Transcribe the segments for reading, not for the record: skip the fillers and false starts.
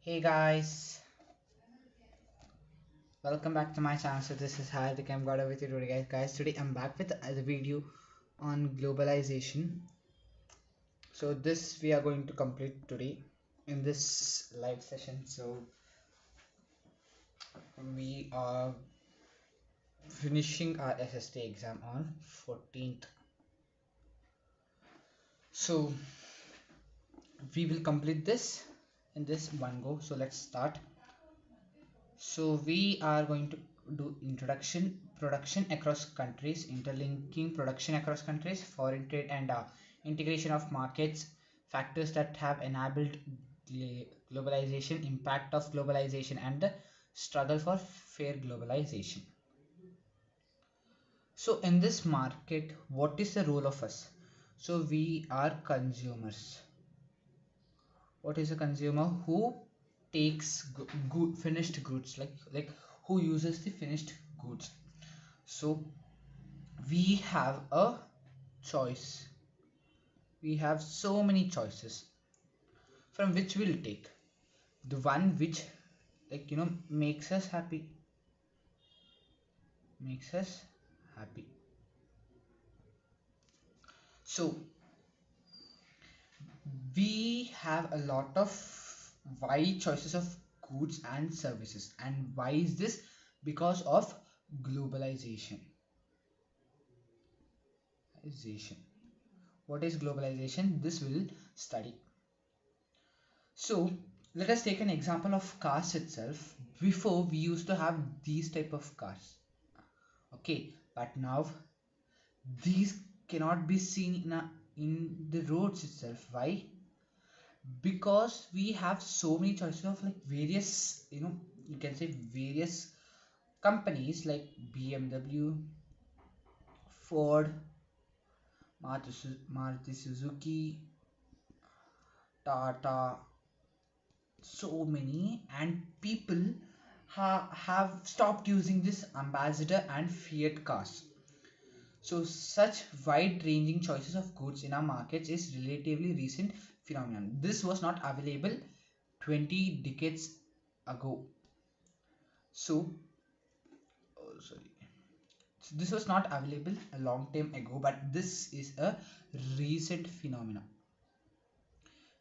Hey guys, welcome back to my channel. So this is Hardhick.M.Gowda with you today, guys. Today I'm back with a video on globalization. So this we are going to complete today in this live session. So we are finishing our SST exam on 14th. So we will complete this in this one go. So let's start. So we are going to do introduction, production across countries, interlinking production across countries, foreign trade and integration of markets, factors that have enabled globalization, impact of globalization and the struggle for fair globalization. So in this market, what is the role of us? So we are consumers. What is a consumer? Who takes good finished goods, like who uses the finished goods. So we have a choice, we have so many choices from which we'll take the one which makes us happy, makes us happy. So we have a lot of wide choices of goods and services. And why is this? Because of globalization. What is globalization? This will study. So let us take an example of cars itself. Before we used to have these type of cars, okay, but now these cannot be seen in the roads itself. Why? Because we have so many choices of like various, you can say various companies like BMW, Ford, Maruti Suzuki, Tata, so many, and people have stopped using this ambassador and Fiat cars. So such wide ranging choices of goods in our markets is relatively recent phenomenon. This was not available 20 decades ago. So, oh, sorry, so this was not available a long time ago, but this is a recent phenomenon.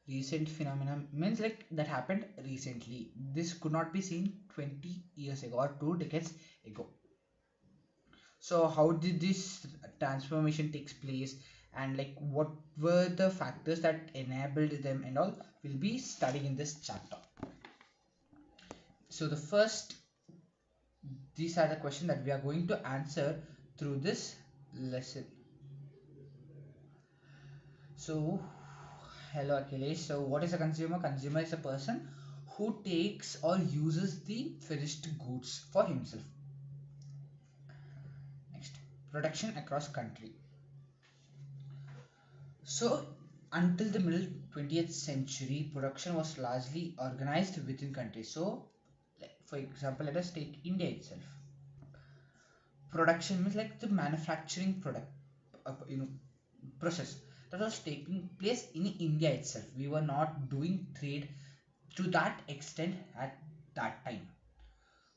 Recent phenomenon means like that happened recently. This could not be seen 20 years ago or 2 decades ago. So how did this transformation takes place, and like what were the factors that enabled them and all, will be studying in this chapter. So the first, these are the questions that we are going to answer through this lesson. So hello Akhilesh. So what is a consumer? Consumer is a person who takes or uses the finished goods for himself. Next, production across country. So until the middle 20th century, production was largely organized within countries. So like for example, let us take India itself. Production means like the manufacturing product, process that was taking place in India itself. We were not doing trade to that extent at that time.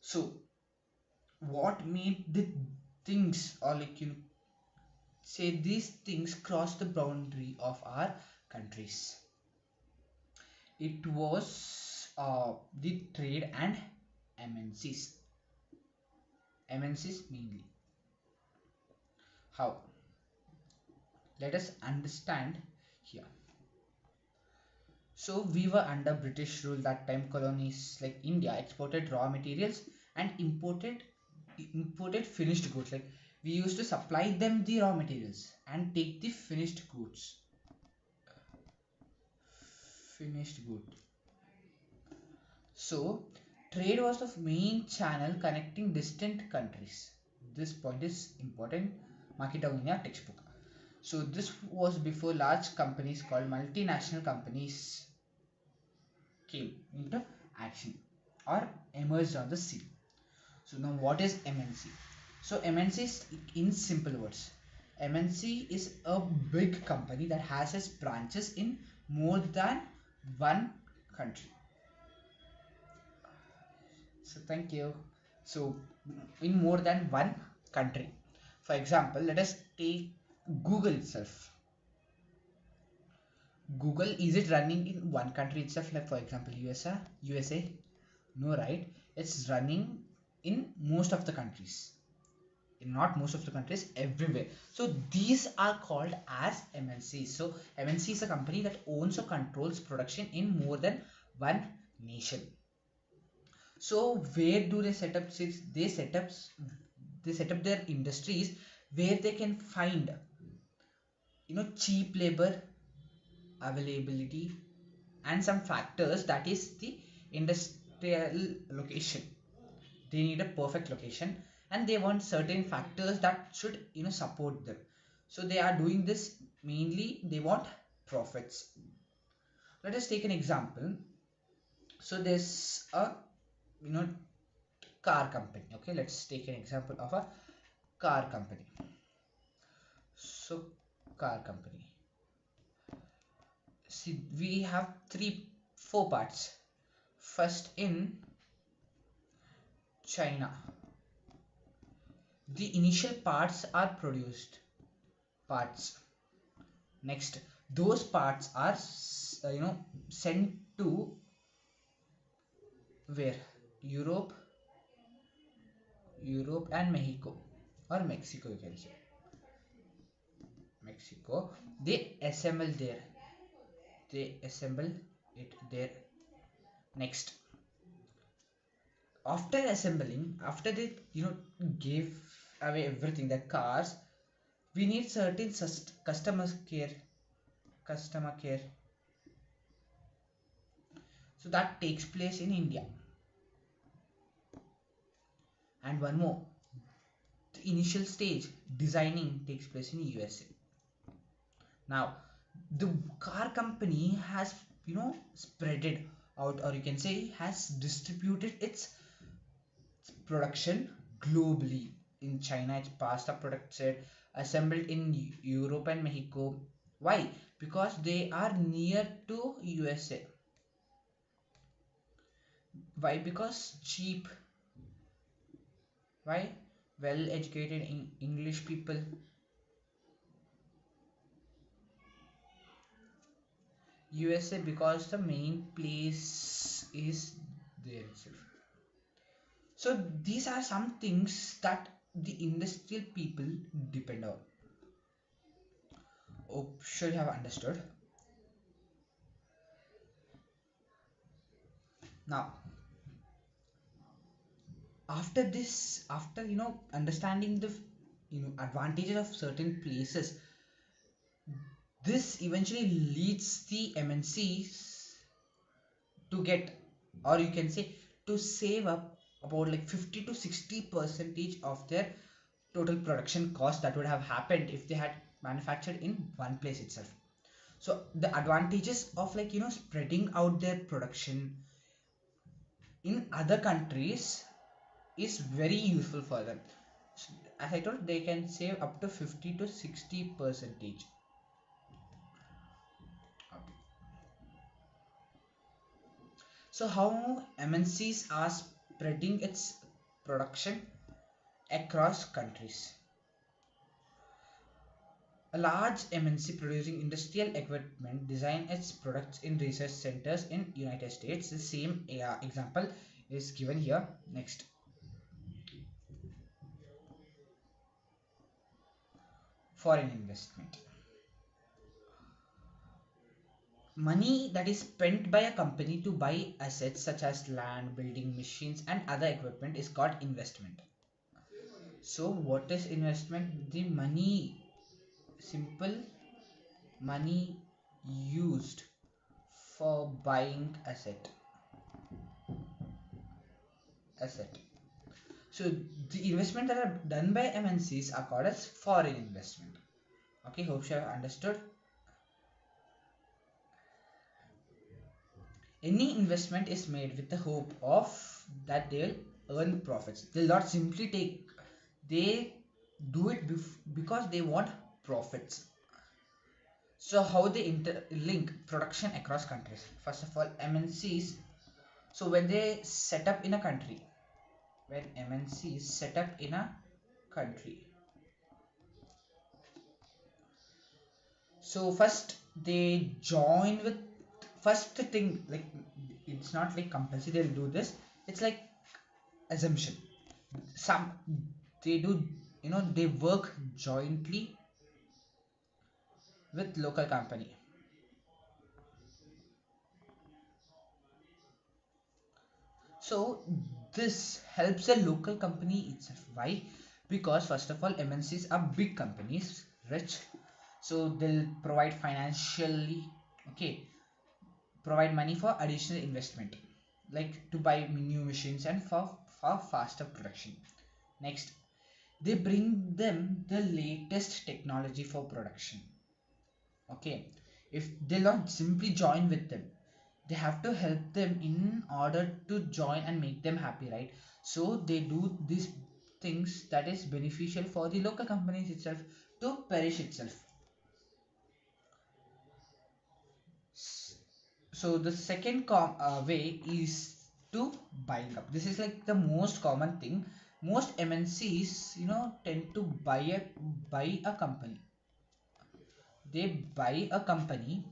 So what made the things, or say these things, cross the boundary of our countries? It was the trade and MNCs. MNCs mainly. How? Let us understand here. So we were under British rule that time. Colonies like India exported raw materials and imported finished goods. Like we used to supply them the raw materials and take the finished goods. Finished good. So trade was the main channel connecting distant countries. This point is important. Mark it down in your textbook. So this was before large companies called multinational companies came into action or emerged on the scene. So now what is MNC? So MNC is, in simple words, MNC is a big company that has its branches in more than one country. So thank you. So in more than one country. For example, let us take Google itself. Google, is it running in one country itself, like for example USA? No, right? It's running in most of the countries. In not most of the countries, everywhere. So these are called as MNCs. So MNC is a company that owns or controls production in more than one nation. So where do they set up? Since they set up their industries where they can find cheap labor availability and some factors, that is the industrial location. They need a perfect location and they want certain factors that should support them. So they are doing this mainly, they want profits. Let us take an example. So there's a you know car company. Okay, let's take an example of a car company. So car company, see, we have four parts. First, in China, the initial parts are produced parts. Next, those parts are sent to where? Europe, and Mexico, or Mexico, you can say Mexico. They assemble there. They assemble it there. Next, after assembling, after they give away everything, the cars, we need certain customer care. So that takes place in India. And one more, the initial stage designing takes place in USA. Now the car company has spread it out, or you can say has distributed its production globally. In China, it's pasta production assembled in Europe and Mexico. Why? Because they are near to USA. Why? Because cheap. Why? Well educated English people. USA, because the main place is there itself. So these are some things that the industrial people depend on. Oh, sure you have understood. Now, after this, after understanding the advantages of certain places, this eventually leads the MNCs to get, or you can say to save up about like 50 to 60 percentage of their total production cost that would have happened if they had manufactured in one place itself. So the advantages of spreading out their production in other countries is very useful for them. As I told, they can save up to 50 to 60 percentage. So how MNCs are spreading its production across countries? A large MNC producing industrial equipment design its products in research centers in United States. The same example is given here. Next, foreign investment. Money that is spent by a company to buy assets such as land, building, machines, and other equipment is called investment. So what is investment? The money, simple money used for buying asset. So the investment that are done by MNCs are called as foreign investment. Okay, hope you have understood. Any investment is made with the hope of that they will earn profits. They'll not simply take, they do it because they want profits. So how they interlink production across countries? First of all, MNCs, so when they set up in a country, when MNC is set up in a country. So first they join with, first thing, like it's not like compulsory they'll do this, it's like assumption. Some they do, they work jointly with local company. So this helps the local company itself. Why? Because first of all, MNCs are big companies, rich, so they'll provide financially, okay, provide money for additional investment, like to buy new machines and for faster production. Next, they bring them the latest technology for production. Okay, if they'll not simply join with them, they have to help them in order to join and make them happy, right? So they do these things that is beneficial for the local companies itself to perish itself. So the second way is to buying up. This is like the most common thing. Most MNCs, tend to buy a company. They buy a company.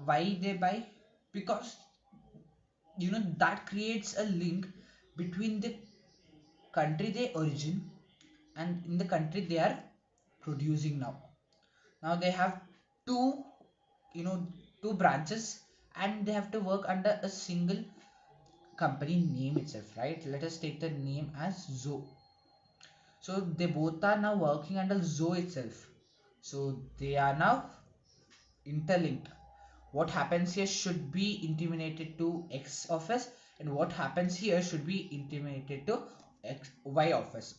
Why they buy? Because that creates a link between the country they origin and in the country they are producing now. Now they have two, you know two branches, and they have to work under a single company name itself, right? Let us take the name as Zo. So they both are now working under Zo itself, so they are now interlinked. What happens here should be intimated to X office, and what happens here should be intimated to Y office.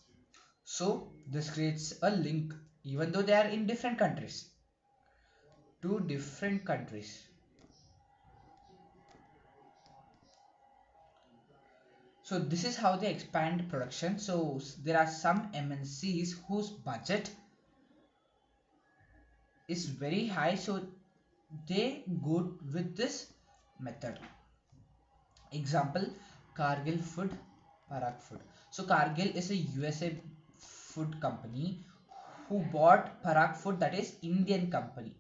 So this creates a link even though they are in different countries, two different countries. So this is how they expand production. So there are some MNCs whose budget is very high, so they go with this method. Example, Cargill Food, Parag Food. So Cargill is a USA food company who bought Parag Food, that is Indian company.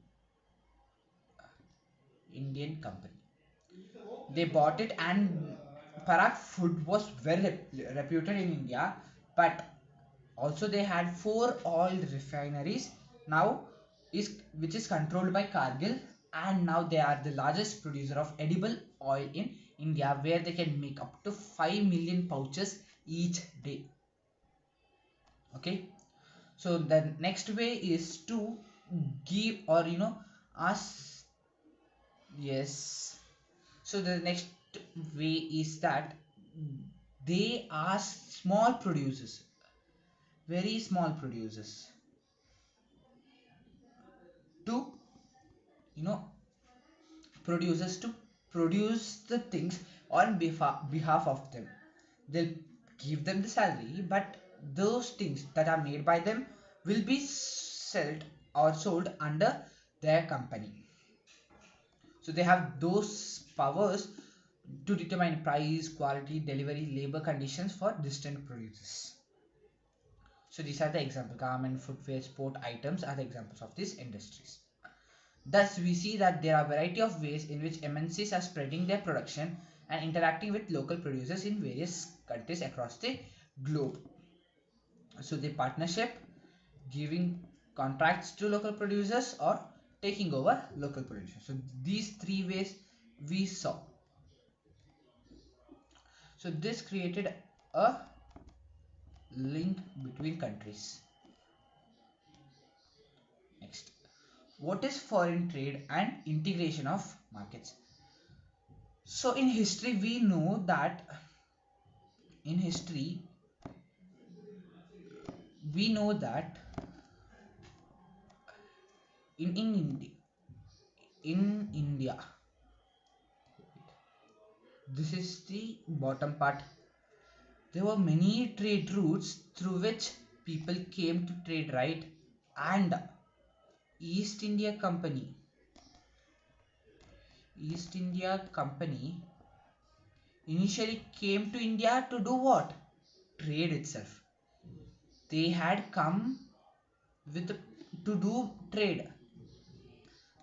Indian company. They bought it, and Parag Food was well reputed in India, but also they had four oil refineries now, is which is controlled by Cargill, and now they are the largest producer of edible oil in India, where they can make up to 5 million pouches each day. Okay, so the next way is to give, or ask. Yes, so the next way is that they ask small producers, very small producers, to you know producers to produce the things on behalf of them. They'll give them the salary, but those things that are made by them will be sold under their company. So they have those powers to determine price, quality, delivery, labor conditions for distant producers. So these are the examples. Garment, footwear, sport items are the examples of these industries. Thus, we see that there are a variety of ways in which MNCs are spreading their production and interacting with local producers in various countries across the globe. So the partnership, giving contracts to local producers, or taking over local producers. So these three ways we saw. So this created a link between countries. Next, what is foreign trade and integration of markets? So in history we know that, in history we know that in India, this is the bottom part. There were many trade routes through which people came to trade, right? And East India Company, East India Company initially came to India to do what? Trade itself. They had come with to do trade,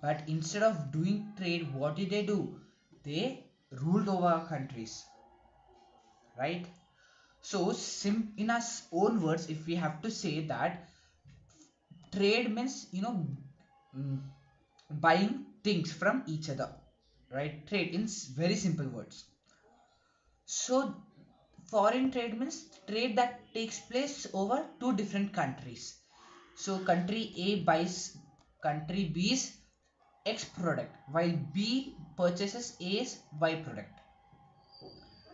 but instead of doing trade, what did they do? They ruled over countries, right? So, in our own words, if we have to say that trade means, mm, buying things from each other, right? Trade in very simple words. So, foreign trade means trade that takes place over two different countries. So, country A buys country B's X product while B purchases A's Y product.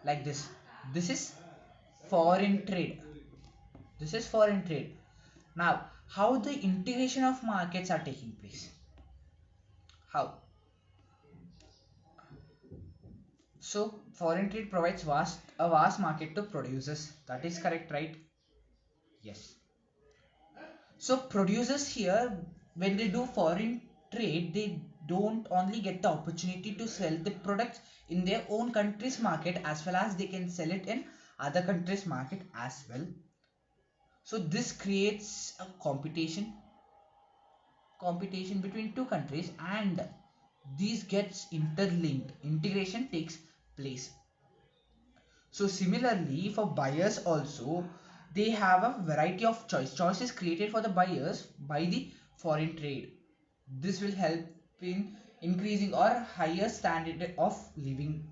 Like this. This is foreign trade. This is foreign trade. Now, how the integration of markets are taking place? How? So, foreign trade provides a vast market to producers. That is correct, right? Yes. So, producers here, when they do foreign trade, they don't only get the opportunity to sell the products in their own country's market, as well as they can sell it in other countries' market as well. So, this creates a competition between two countries, and these gets interlinked. Integration takes place. So similarly for buyers also, they have a variety of choice is created for the buyers by the foreign trade. This will help in increasing or higher standard of living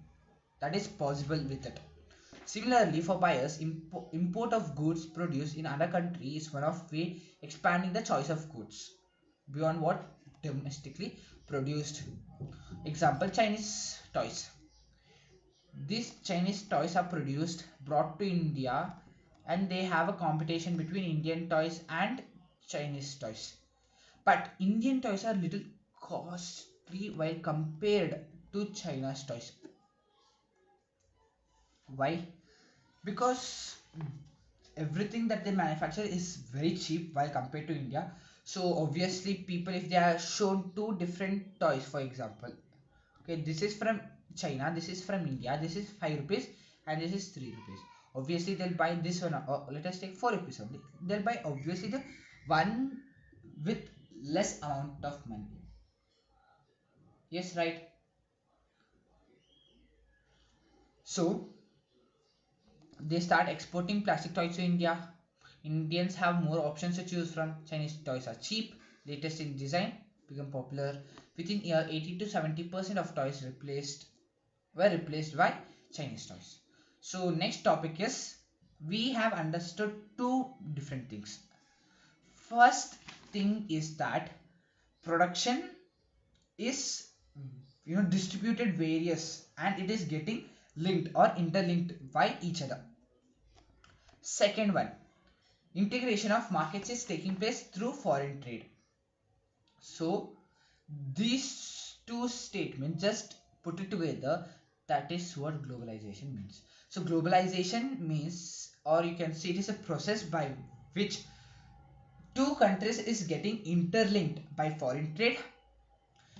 that is possible with it. Similarly for buyers, import of goods produced in other country is one of way expanding the choice of goods beyond what domestically produced. Example, Chinese toys. These Chinese toys are produced, brought to India, and they have a competition between Indian toys and Chinese toys. But Indian toys are little costly while compared to China's toys. Why? Because everything that they manufacture is very cheap while compared to India. So obviously people, if they are shown two different toys, for example, okay, this is from China, this is from India, this is 5 rupees and this is 3 rupees, obviously they'll buy this one, or let us take 4 rupees only, they'll buy obviously the one with less amount of money. Yes, right. So they start exporting plastic toys to India. Indians have more options to choose from. Chinese toys are cheap, latest in design, become popular. Within a year, 80 to 70% of toys were replaced by Chinese toys. So next topic is, we have understood two different things. First thing is that production is distributed various, and it is getting linked or interlinked by each other. Second one, integration of markets is taking place through foreign trade. So these two statements, just put it together, that is what globalization means. So globalization means, or you can say it is a process by which two countries is getting interlinked by foreign trade,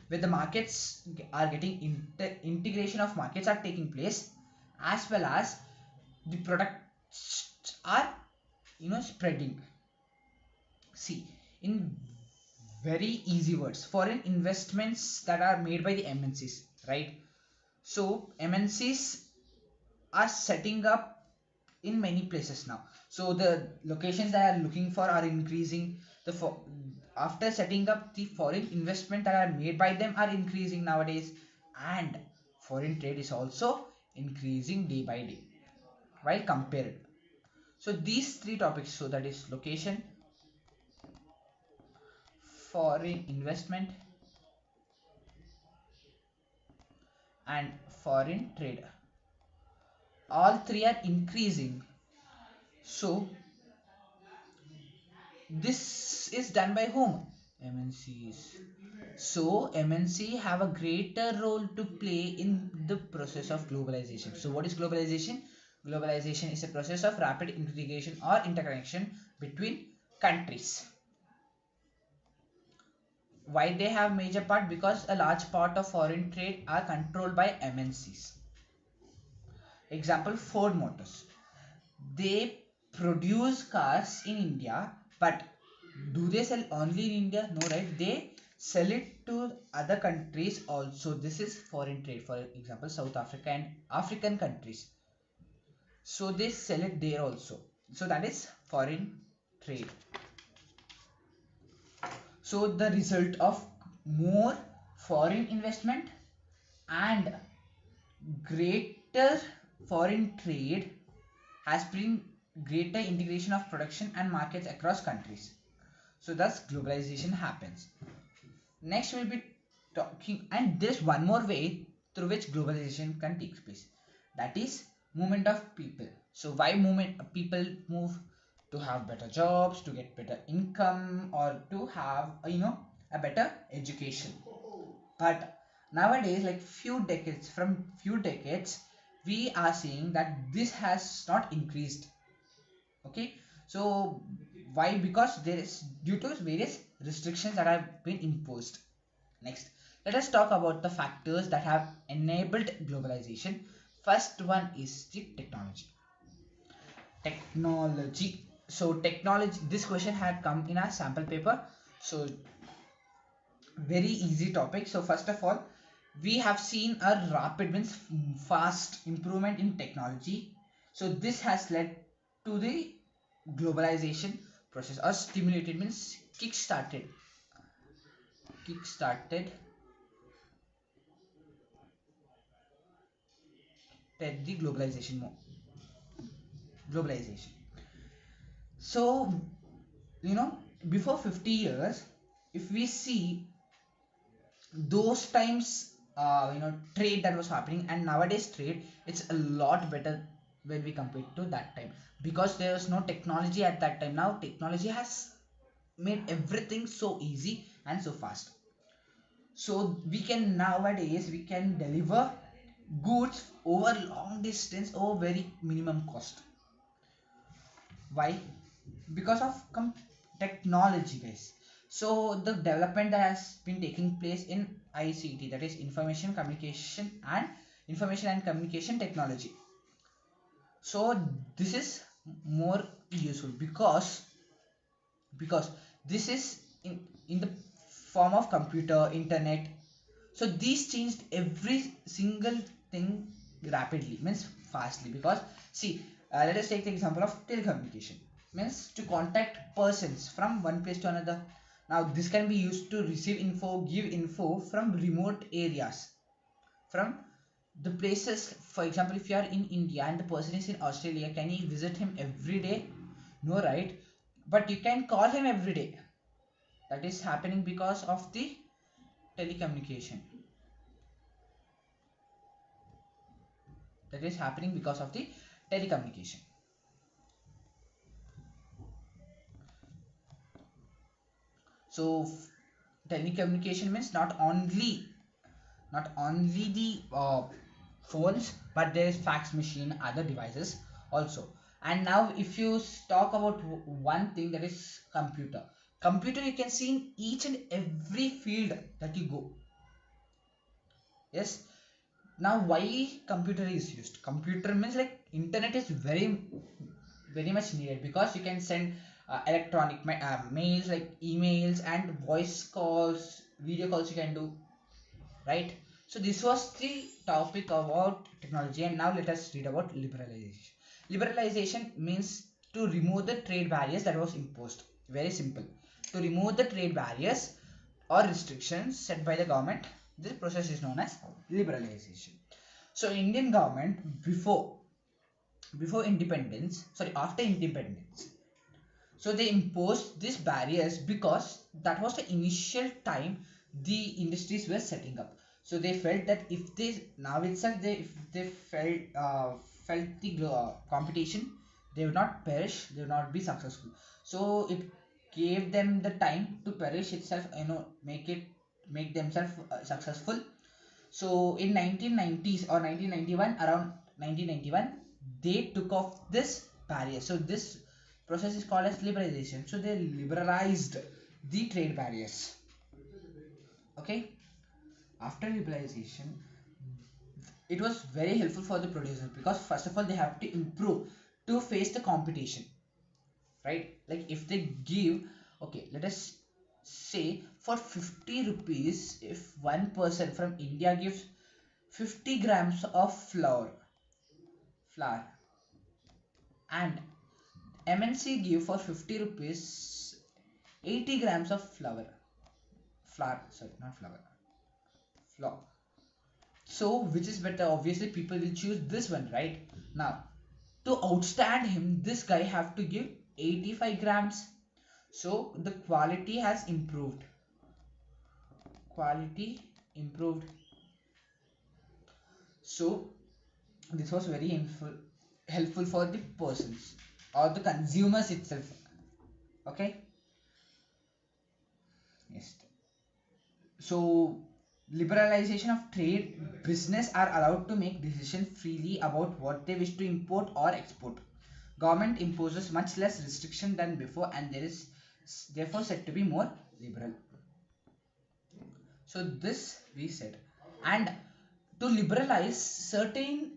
where the markets are getting integration of markets are taking place, as well as the products are spreading. See, in very easy words, foreign investments that are made by the MNCs, right? So MNCs are setting up in many places now. So the locations that are looking for are increasing. After setting up, the foreign investment that are made by them are increasing nowadays, and foreign trade is also increasing day by day while compared. So these three topics, so that is location, foreign investment, and foreign trade, all three are increasing. So this is done by whom? MNCs. So MNC have a greater role to play in the process of globalization. So what is globalization? Globalization is a process of rapid integration or interconnection between countries. Why they have major part? Because a large part of foreign trade are controlled by MNCs. Example, Ford Motors. They produce cars in India, but do they sell only in India? No, right? They sell it to other countries also. This is foreign trade. For example, South Africa and African countries. So they sell it there also. So that is foreign trade. So the result of more foreign investment and greater foreign trade has been greater integration of production and markets across countries. So thus globalization happens. Next we'll be talking, and there's one more way through which globalization can take place. That is movement of people. So why movement people move? To have better jobs, to get better income, or to have a better education. But nowadays, like few decades, we are seeing that this has not increased. Okay, so why? Because there is due to various restrictions that have been imposed. Next, let us talk about the factors that have enabled globalization. First one is the technology. Technology. So technology. This question had come in our sample paper. So very easy topic. So first of all, we have seen a rapid means fast improvement in technology. So this has led to the globalization process, or stimulated means kick started the globalization. So you know before 50 years, if we see those times, trade that was happening, and nowadays trade, it's a lot better when we compare to that time, because there was no technology at that time. Now technology has made everything so easy and so fast. So we can deliver goods over long distance over very minimum cost. Why? Because of technology, guys. So the development that has been taking place in ICT, that is information and communication technology. So this is more useful because this is in the form of computer, internet. So these changed every single thing rapidly, means fastly. Because see, let us take the example of telecommunication, means to contact persons from one place to another. Now this can be used to receive info, give info from remote areas, from the places. For example, if you are in India and the person is in Australia, can you visit him every day? No, right? But you can call him every day. That is happening because of the telecommunication. That is happening because of the telecommunication. So telecommunication means not only the phones, but there is fax machine, other devices also. And now if you talk about one thing, that is computer you can see in each and every field that you go. Yes. Now why computer is used? Computer means like internet is very much needed, because you can send electronic mails, like emails and voice calls, video calls you can do, right? So this was the topic about technology, and now let us read about liberalization. Liberalization means to remove the trade barriers that was imposed. Very simple. To remove the trade barriers or restrictions set by the government, this process is known as liberalization. So Indian government before independence, sorry, after independence, so they imposed these barriers because that was the initial time the industries were setting up. So they felt that if they now itself they if they felt the competition, they would not perish, they would not be successful. So it gave them the time to perish itself, make themselves successful. So in 1990s or 1991, around 1991, they took off this barrier. So this process is called as liberalization. So they liberalized the trade barriers. Okay. After liberalization, it was very helpful for the producers, because first of all they have to improve to face the competition, right? Like if they give, okay, let us say for 50 rupees, if one person from India gives 50 grams of flour, and MNC give for 50 rupees 80 grams of flour, sorry, not flour. So which is better? Obviously people will choose this one, right? Now to outstand him, this guy have to give 85 grams. So the quality improved. So this was very helpful for the persons or the consumers itself. Okay, yes. So liberalization of trade, business are allowed to make decisions freely about what they wish to import or export. Government imposes much less restriction than before, and there is therefore said to be more liberal. So this we said. And to liberalize, certain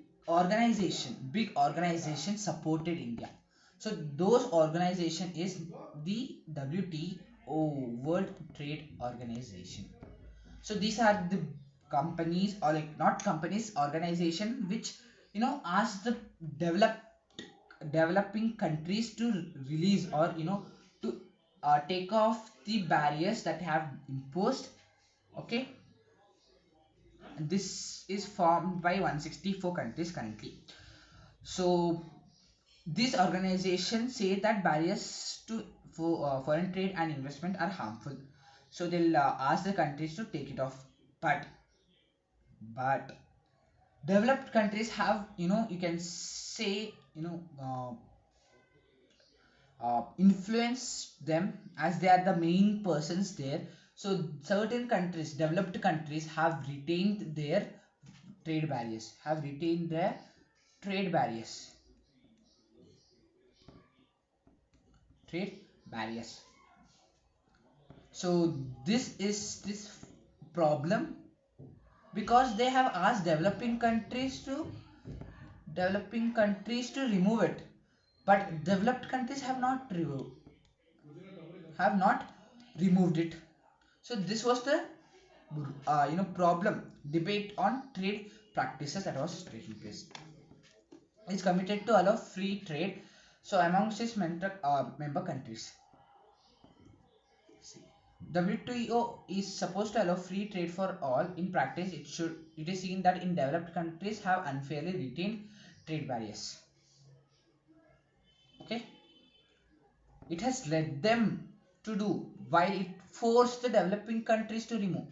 big organization supported India. So those organization is the WTO, World Trade Organization. So these are the companies, or like not companies, organization which ask the develop developing countries to release, or to take off the barriers that have imposed. Okay, this is formed by 164 countries currently. So these organizations say that barriers to foreign trade and investment are harmful, so they'll ask the countries to take it off. But but developed countries have, you can say, influence them, as they are the main persons there. So certain countries, developed countries, have retained their trade barriers trade barriers. So this problem, because they have asked developing countries to remove it, but developed countries have not removed it. So this was the problem, debate on trade practices that was taking place. It's committed to allow free trade, so amongst its member countries. See, WTO is supposed to allow free trade for all. In practice, it is seen that in developed countries have unfairly retained trade barriers. Okay, it has led them to do, while it forced the developing countries to remove.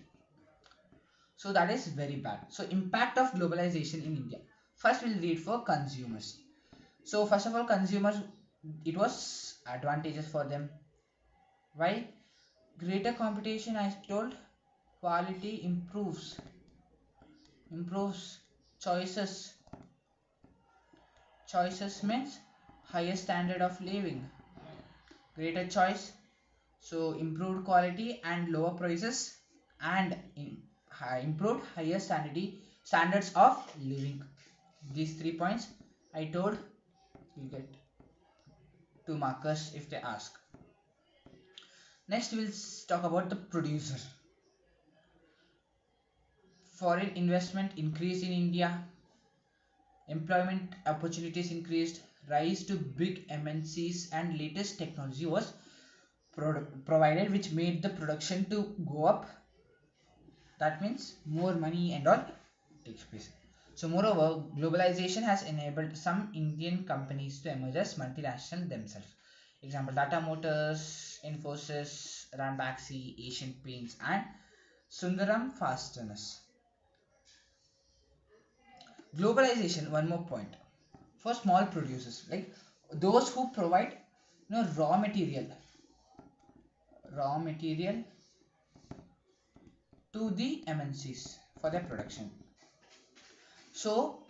So that is very bad. So impact of globalization in India. First we'll read for consumers. So first of all, consumers, it was advantages for them. Why? Greater competition, I told. Quality improves. Choices means higher standard of living. Greater choice, so improved quality and lower prices, and improved higher standards of living. These 3 points I told, you get 2 markers if they ask. Next we'll talk about the producer. Foreign investment increased in India, employment opportunities increased, rise to big MNCs, and latest technology was provided, which made the production to go up. That means more money and all takes place. So moreover, globalization has enabled some Indian companies to emerge as multinational themselves. Example: Tata Motors, Infosys, Ranbaxy, Asian Paints, and Sundaram Fasteners. Globalization, one more point, for small producers, like those who provide raw material to the MNCs for their production. So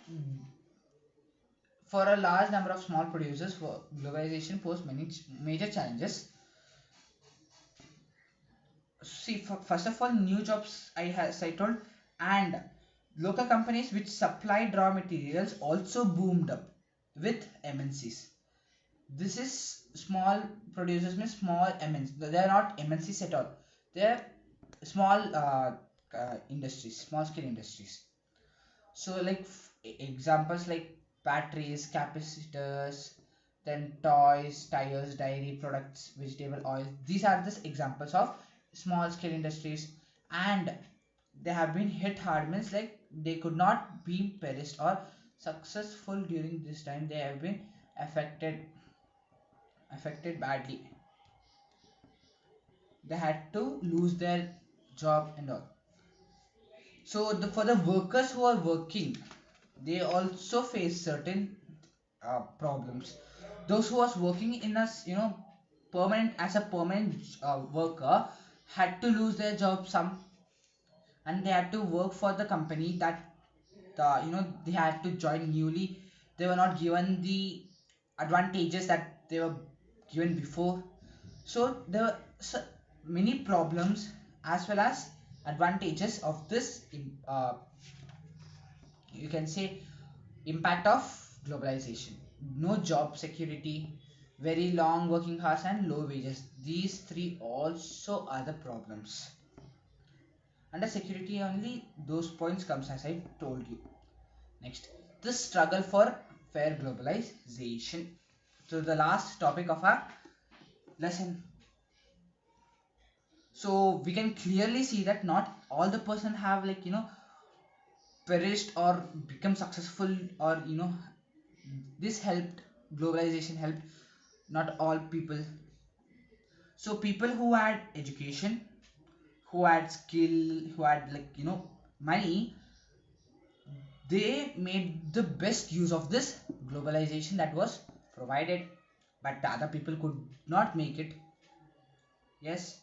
for a large number of small producers, globalization poses many major challenges. See, first of all, new jobs I told, and Local companies which supplied raw materials also boomed up with MNCs. This is small producers means small MNCs. They are not MNCs at all. They are small industries, small scale industries. So like examples like batteries, capacitors, then toys, tires, dairy products, vegetable oil. These are the examples of small scale industries, and they have been hit hard, means like they could not be perished or successful during this time. They have been affected badly. They had to lose their job and all. So for the workers who are working, they also face certain problems. Those who was working in a permanent, as a permanent worker, had to lose their job some, and they had to work for the company that they had to join newly. They were not given the advantages that they were given before. So there were many problems as well as advantages of this, you can say, impact of globalization. No job security, very long working hours, and low wages. These three also are the problems. Under security only, those points comes as I told you. Next, the struggle for fair globalization. So the last topic of our lesson. So we can clearly see that not all the person have perished or become successful, or this helped, globalization helped not all people. So people who had education, who had skill, who had money, they made the best use of this globalization that was provided, but the other people could not make it. Yes.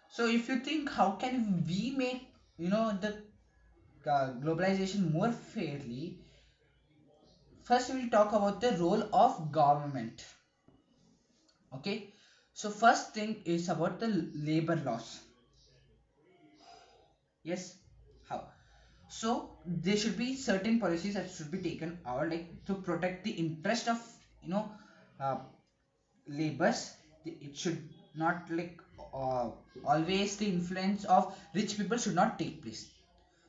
So if you think how can we make the globalization more fairly, first we will talk about the role of government. Okay, so first thing is about the labor laws. Yes. How? So there should be certain policies that should be taken out, like to protect the interest of uh, labors. It should not uh, always the influence of rich people should not take place.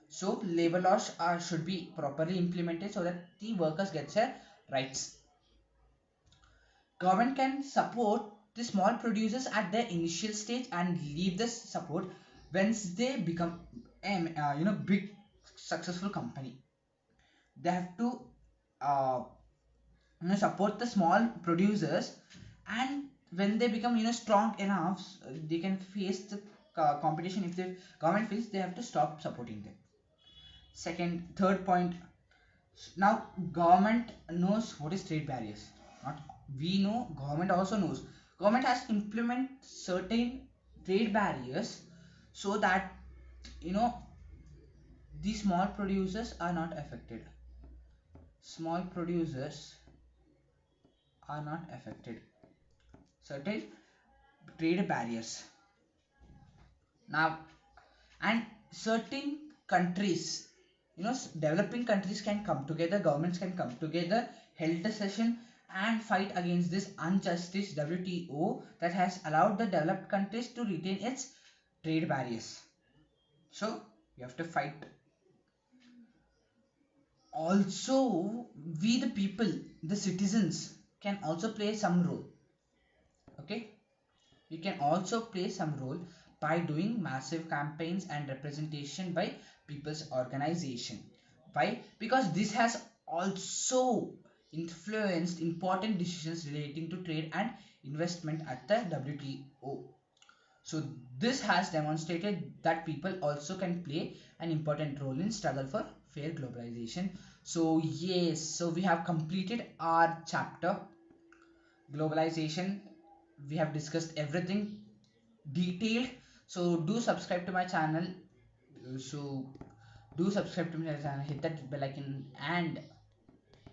So labor laws should be properly implemented so that the workers get their rights. Government can support the small producers at their initial stage and leave this support once they become big successful company. They have to uh, support the small producers, and when they become strong enough, they can face the competition. If the government feels, they have to stop supporting them. Third point, now government knows what is trade barriers. Not we know, government also knows. Government has to implement certain trade barriers so that you know the small producers are not affected. Small producers are not affected. Certain trade barriers. Now, and certain countries, developing countries can come together, governments can come together, held a session and fight against this injustice WTO that has allowed the developed countries to retain its trade barriers. So you have to fight. Also, we the people, the citizens, can also play some role. Okay, we can also play some role by doing massive campaigns and representation by people's organization. Why? Because this has also influenced important decisions relating to trade and investment at the WTO. So this has demonstrated that people also can play an important role in struggle for fair globalization. So yes, so we have completed our chapter globalization. We have discussed everything detailed. So do subscribe to my channel. So do subscribe to my channel, hit that bell icon and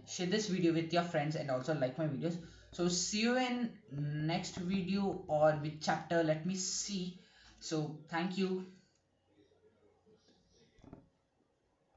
share this video with your friends, and also like my videos. So see you in next video, or with chapter, let me see. So thank you.